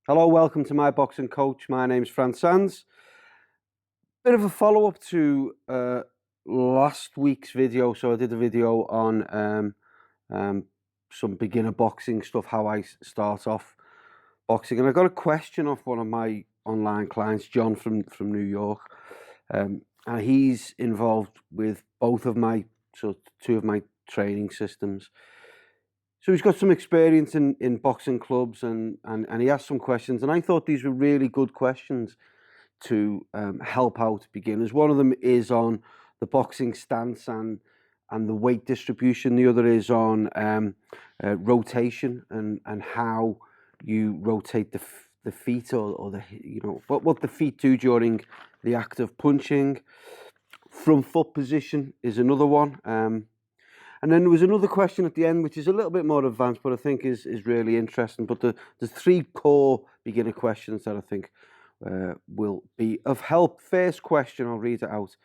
Hello, welcome to my boxing coach. My name's Fran Sands. Bit of a follow-up to last week's video. So I did a video on some beginner boxing stuff, how I start off boxing. And I got a question off one of my online clients, John from New York. And he's involved with two of my training systems. So he's got some experience in boxing clubs and he asked some questions, and I thought these were really good questions to help out beginners. One of them is on the boxing stance and the weight distribution. The other is on rotation and how you rotate the feet or the what the feet do during the act of punching. Front foot position is another one. And then there was another question at the end, which is a little bit more advanced, but I think is really interesting. But there's three core beginner questions that I think will be of help. First question, I'll read it out.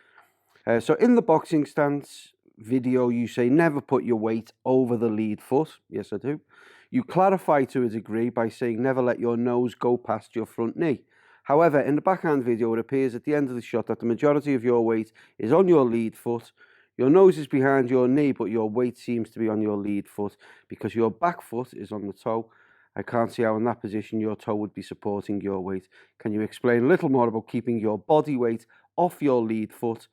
So in the boxing stance video, you say never put your weight over the lead foot. Yes, I do. You clarify to a degree by saying never let your nose go past your front knee. However, in the backhand video, it appears at the end of the shot that the majority of your weight is on your lead foot. Your nose is behind your knee, but your weight seems to be on your lead foot because your back foot is on the toe. I can't see how in that position your toe would be supporting your weight. Can you explain a little more about keeping your body weight off your lead foot,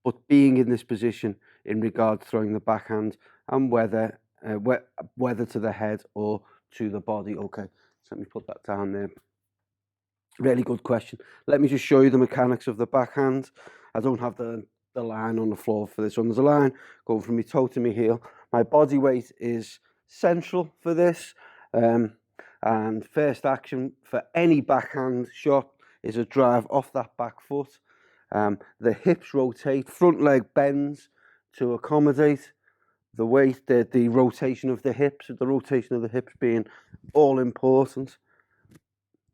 but being in this position in regard to throwing the backhand and whether to the head or to the body? Okay, so let me put that down there. Really good question. Let me just show you the mechanics of the backhand. I don't have the line on the floor for this one. There's a line going from my toe to my heel. My body weight is central for this. And first action for any backhand shot is a drive off that back foot. The hips rotate, front leg bends to accommodate the weight, the rotation of the hips being all important.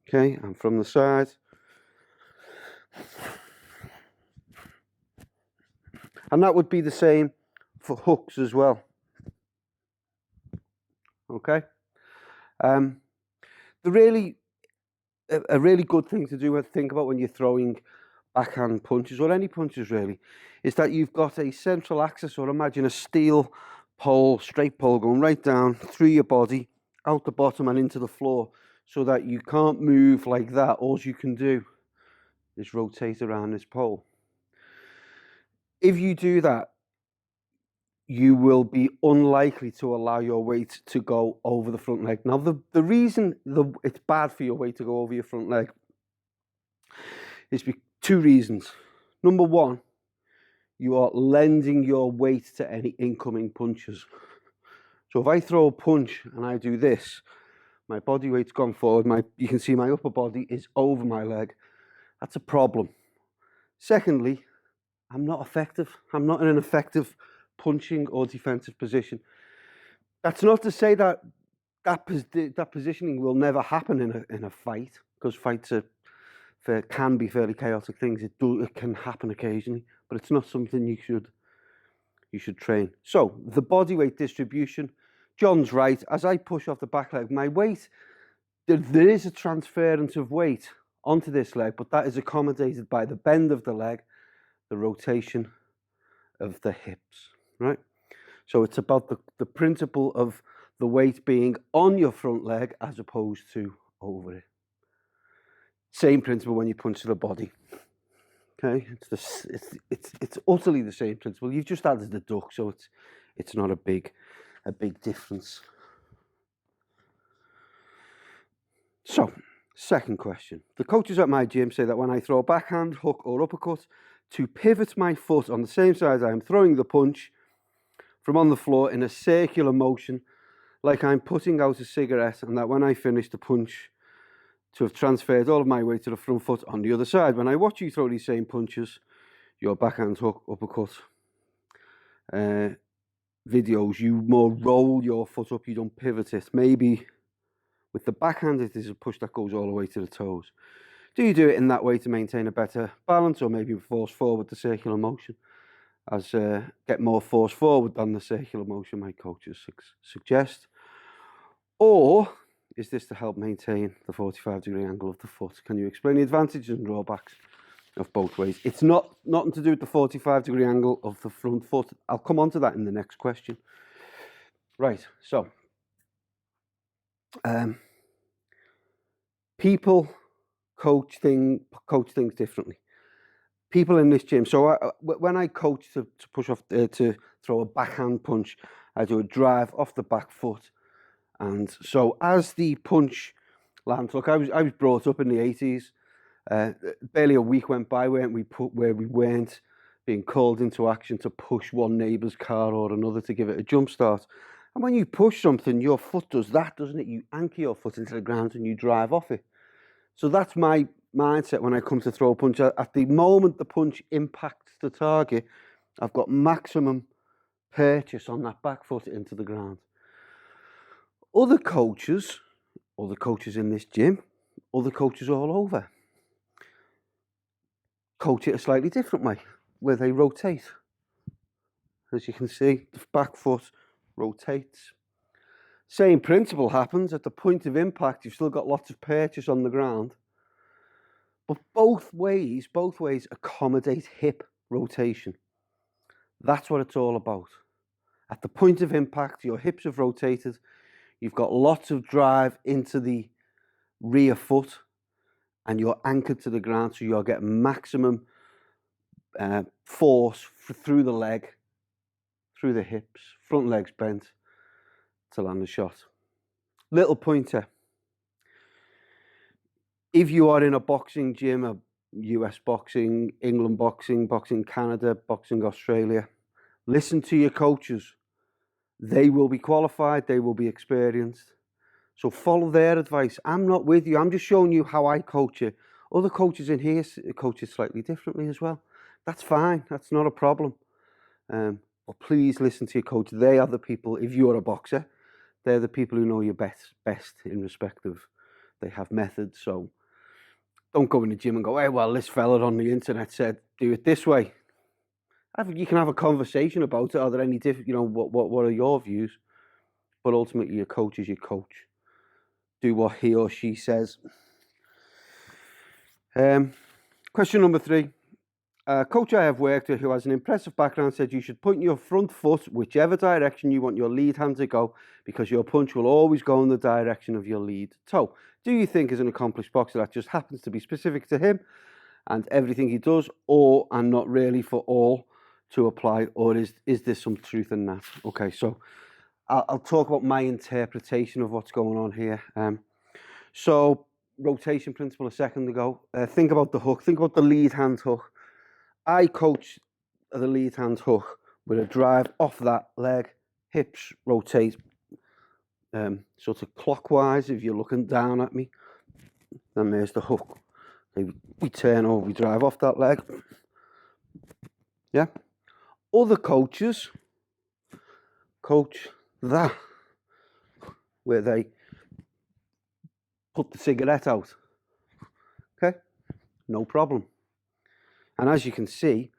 Okay, and from the side. And that would be the same for hooks as well. Okay. A really good thing to do and think about when you're throwing backhand punches, or any punches really, is that you've got a central axis, or imagine a steel pole, straight pole going right down through your body, out the bottom and into the floor, so that you can't move like that. All you can do is rotate around this pole. If you do that, you will be unlikely to allow your weight to go over the front leg. Now, the reason it's bad for your weight to go over your front leg is two reasons. Number one, you are lending your weight to any incoming punches. So if I throw a punch and I do this, my body weight's gone forward. You can see my upper body is over my leg. That's a problem. Secondly, I'm not effective. I'm not in an effective punching or defensive position. That's not to say that positioning will never happen in a fight, because fights can be fairly chaotic things. It can happen occasionally, but it's not something you should train. So the body weight distribution, John's right. As I push off the back leg, my weight, there is a transference of weight onto this leg, but that is accommodated by the bend of the leg, the rotation of the hips, right? So it's about the principle of the weight being on your front leg as opposed to over it. Same principle when you punch to the body. Okay, it's utterly the same principle. You've just added the duck, so it's not a big difference. So, second question. The coaches at my gym say that when I throw a backhand, hook or uppercut, to pivot my foot on the same side I am throwing the punch from on the floor in a circular motion, like I'm putting out a cigarette, and that when I finish the punch, to have transferred all of my weight to the front foot on the other side. When I watch you throw these same punches, your backhand, hook, uppercut videos, you more roll your foot up, you don't pivot it. Maybe with the backhand, it is a push that goes all the way to the toes. Do you do it in that way to maintain a better balance, or maybe force forward the circular motion? Get more force forward than the circular motion, my coaches suggest. Or is this to help maintain the 45-degree angle of the foot? Can you explain the advantages and drawbacks of both ways? It's nothing to do with the 45-degree angle of the front foot. I'll come on to that in the next question. Right, so people coach things differently. People in this gym, so when I coach to push off, to throw a backhand punch, I do a drive off the back foot. And so as the punch lands, look, I was brought up in the 80s. Barely a week went by where we weren't being called into action to push one neighbour's car or another to give it a jump start. And when you push something, your foot does that, doesn't it? You anchor your foot into the ground and you drive off it. So that's my mindset when I come to throw a punch. At the moment the punch impacts the target, I've got maximum purchase on that back foot into the ground. Other coaches in this gym, other coaches all over, coach it a slightly different way, where they rotate. As you can see, the back foot rotates. Same principle happens at the point of impact. You've still got lots of purchase on the ground, but both ways accommodate hip rotation. That's what it's all about. At the point of impact, your hips have rotated. You've got lots of drive into the rear foot and you're anchored to the ground, so you'll get maximum force through the leg, through the hips, front leg's bent to land the shot. Little pointer. If you are in a boxing gym, a US boxing, England boxing, boxing Canada, boxing Australia, listen to your coaches. They will be qualified, they will be experienced. So follow their advice. I'm not with you, I'm just showing you how I coach it. Other coaches in here coach it slightly differently as well. That's fine, that's not a problem. But please listen to your coach. They are the people, if you're a boxer, they're the people who know you best in respect of, they have methods. So don't go in the gym and go, hey, well, this fella on the internet said, do it this way. You can have a conversation about it. Are there any different, what are your views? But ultimately, your coach is your coach. Do what he or she says. Question number 3. A coach I have worked with who has an impressive background said you should point your front foot whichever direction you want your lead hand to go, because your punch will always go in the direction of your lead toe. Do you think, as an accomplished boxer, that just happens to be specific to him and everything he does, and not really for all to apply, or is there some truth in that? Okay, so I'll talk about my interpretation of what's going on here. So rotation principle a second ago. Think about the hook. Think about the lead hand hook. I coach the lead hand hook with a drive off that leg, hips rotate sort of clockwise if you're looking down at me. Then there's the hook. We turn over, we drive off that leg. Yeah. Other coaches coach that, where they put the cigarette out. Okay, no problem. And as you can see,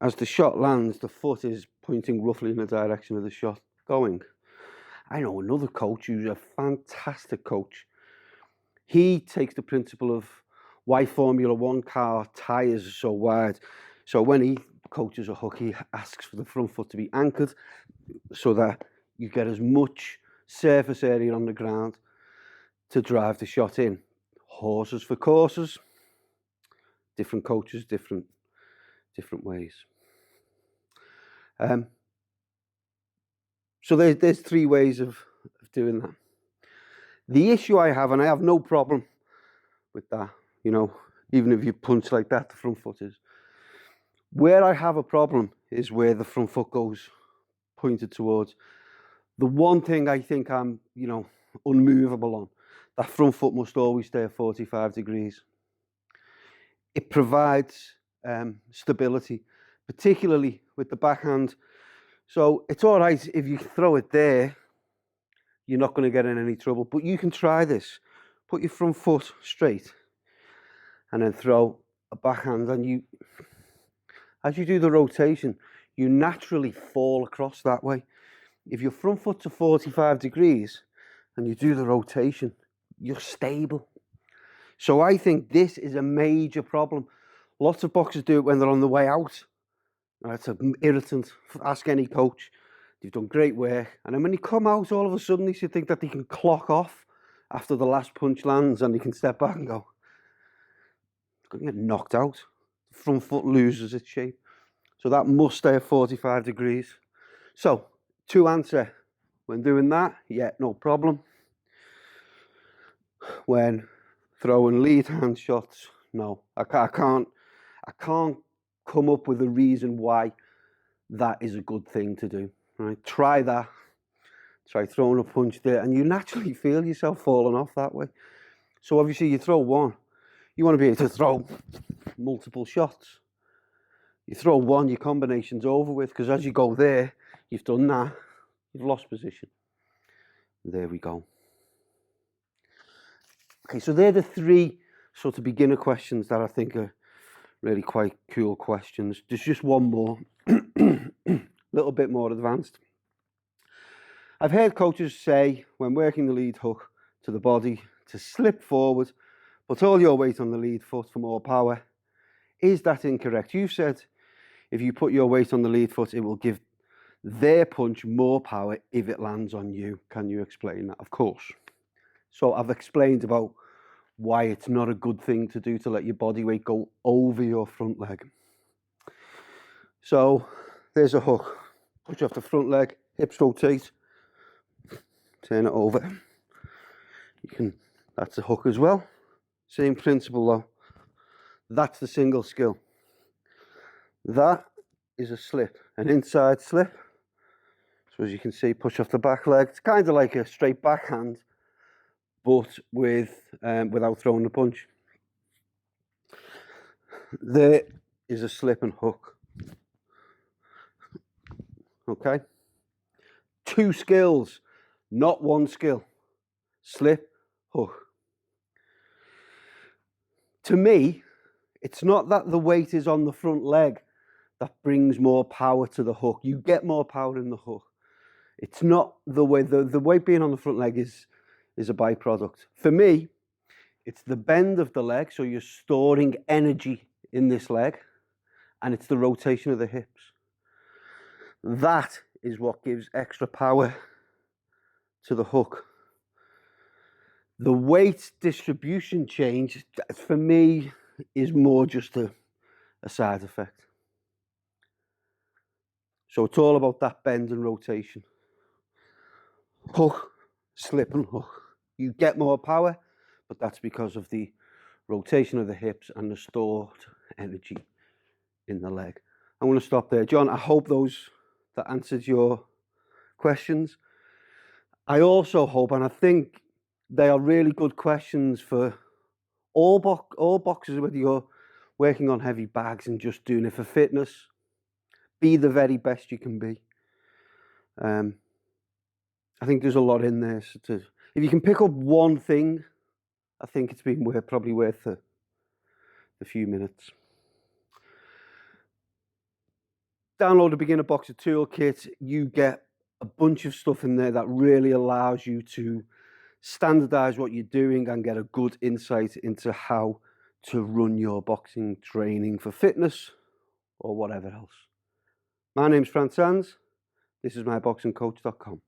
as the shot lands, the foot is pointing roughly in the direction of the shot going. I know another coach who's a fantastic coach. He takes the principle of why Formula One car tyres are so wide. So when he coaches a hook, he asks for the front foot to be anchored so that you get as much surface area on the ground to drive the shot in. Horses for courses. Different coaches, different ways. So there's 3 ways of doing that. The issue I have, and I have no problem with that, even if you punch like that, the front foot is. Where I have a problem is where the front foot goes pointed towards. The one thing I think I'm, unmovable on, that front foot must always stay at 45 degrees. It provides stability, particularly with the backhand. So it's all right if you throw it there, you're not going to get in any trouble. But you can try this. Put your front foot straight and then throw a backhand. And as you do the rotation, you naturally fall across that way. If your front foot's at 45 degrees and you do the rotation, you're stable. So I think this is a major problem. Lots of boxers do it when they're on the way out. It's an irritant. Ask any coach. They've done great work. And then when you come out, all of a sudden, they should think that they can clock off after the last punch lands and they can step back and go, going to get knocked out. The front foot loses its shape. So that must stay at 45 degrees. So, to answer, when doing that, yeah, no problem. When throwing lead hand shots, no. I can't come up with a reason why that is a good thing to do. Right? Try that. Try throwing a punch there, and you naturally feel yourself falling off that way. So obviously you throw one, you want to be able to throw multiple shots. You throw one, your combination's over with, because as you go there, you've done that, you've lost position. There we go. Okay, so they're the three sort of beginner questions that I think are really quite cool questions. There's just one more, a little bit more advanced. I've heard coaches say when working the lead hook to the body to slip forward, put all your weight on the lead foot for more power. Is that incorrect? You've said if you put your weight on the lead foot, it will give their punch more power if it lands on you. Can you explain that? Of course. So I've explained about why it's not a good thing to do to let your body weight go over your front leg. So there's a hook. Push off the front leg, hips rotate, turn it over. That's a hook as well. Same principle though. That's the single skill. That is a slip, an inside slip. So as you can see, push off the back leg. It's kind of like a straight backhand, but without throwing the punch. There is a slip and hook. Okay? Two skills, not one skill. Slip, hook. To me, it's not that the weight is on the front leg that brings more power to the hook. You get more power in the hook. It's not the way, the weight being on the front leg is a byproduct. For me, it's the bend of the leg, so you're storing energy in this leg, and it's the rotation of the hips. That is what gives extra power to the hook. The weight distribution change, for me, is more just a side effect. So it's all about that bend and rotation. Hook, slip and hook. You get more power, but that's because of the rotation of the hips and the stored energy in the leg. I'm going to stop there. John, I hope that answers your questions. I also hope, and I think they are really good questions for all boxers, whether you're working on heavy bags and just doing it for fitness. Be the very best you can be. I think there's a lot in there. So if you can pick up one thing, I think it's been probably worth the few minutes. Download the Beginner Boxer Toolkit. You get a bunch of stuff in there that really allows you to standardize what you're doing and get a good insight into how to run your boxing training for fitness or whatever else. My name's Franz Sands. This is myboxingcoach.com.